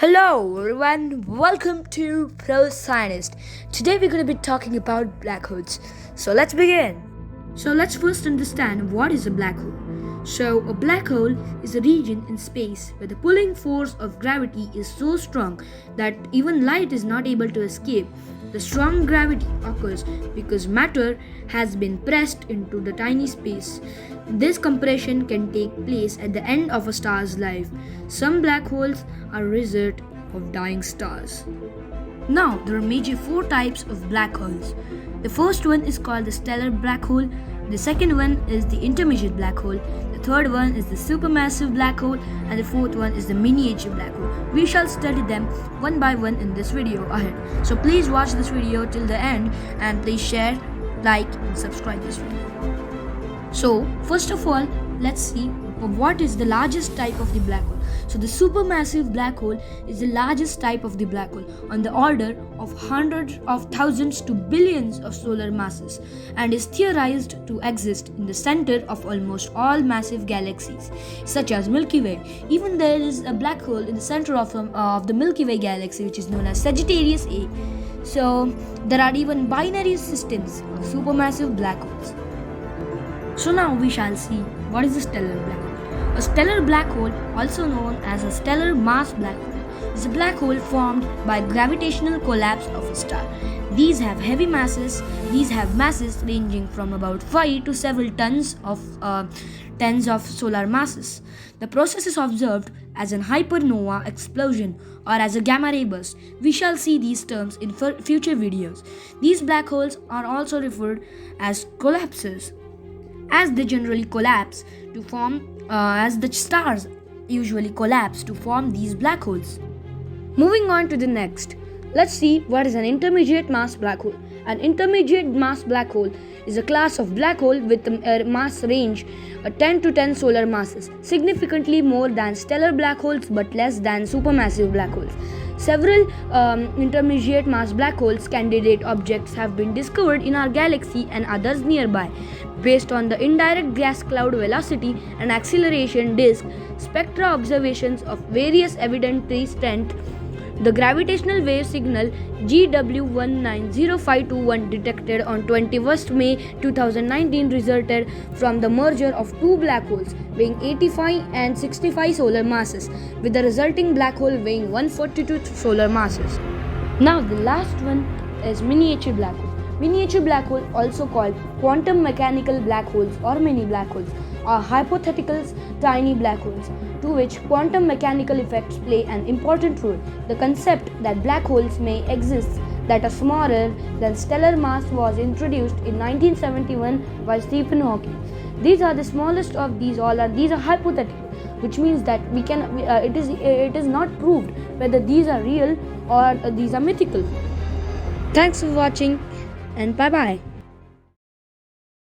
Hello everyone, welcome to Pro Scientist. Today we're going to be talking about black holes. So let's begin. So let's first understand what is a black hole. So a black hole is a region in space where the pulling force of gravity is so strong that even light is not able to escape. The strong gravity occurs because matter has been pressed into the tiny space. This compression can take place at the end of a star's life. Some black holes are a result of dying stars. Now, there are major four types of black holes. The first one is called the stellar black hole. The second one is the intermediate black hole. The third one is the supermassive black hole, and the fourth one is the miniature black hole. We shall study them one by one in this video ahead. So please watch this video till the end and please share, like and subscribe this video. So first of all, let's see what is the largest type of the black hole. So the supermassive black hole is the largest type of the black hole, on the order of hundreds of thousands to billions of solar masses, and is theorized to exist in the center of almost all massive galaxies such as Milky Way. Even there is a black hole in the center of the Milky Way galaxy, which is known as Sagittarius A. So there are even binary systems of supermassive black holes. So now we shall see what is a stellar black hole. A stellar black hole, also known as a stellar mass black hole, is a black hole formed by gravitational collapse of a star. These have heavy masses. These have masses ranging from about 5 to several tons of solar masses. The process is observed as an hypernova explosion or as a gamma ray burst. We shall see these terms in future videos. These black holes are also referred as collapses, as they generally collapse to form as the stars usually collapse to form these black holes. Moving on to the next, let's see what is an intermediate mass black hole. An intermediate mass black hole is a class of black hole with a mass range 10 to 10 solar masses, significantly more than stellar black holes but less than supermassive black holes. Several intermediate mass black holes candidate objects have been discovered in our galaxy and others nearby. Based on the indirect gas cloud velocity and acceleration disk spectra observations of various evidentiary strength, the gravitational wave signal GW190521 detected on 21st May 2019 resulted from the merger of two black holes weighing 85 and 65 solar masses, with the resulting black hole weighing 142 solar masses. Now the last one is miniature black hole. Miniature black hole, also called quantum mechanical black holes or mini black holes, are hypothetical tiny black holes to which quantum mechanical effects play an important role. The concept that black holes may exist that are smaller than stellar mass was introduced in 1971 by Stephen Hawking. These are the smallest of these all are hypothetical, which means that it is not proved whether these are real or these are mythical. Thanks for watching and bye bye.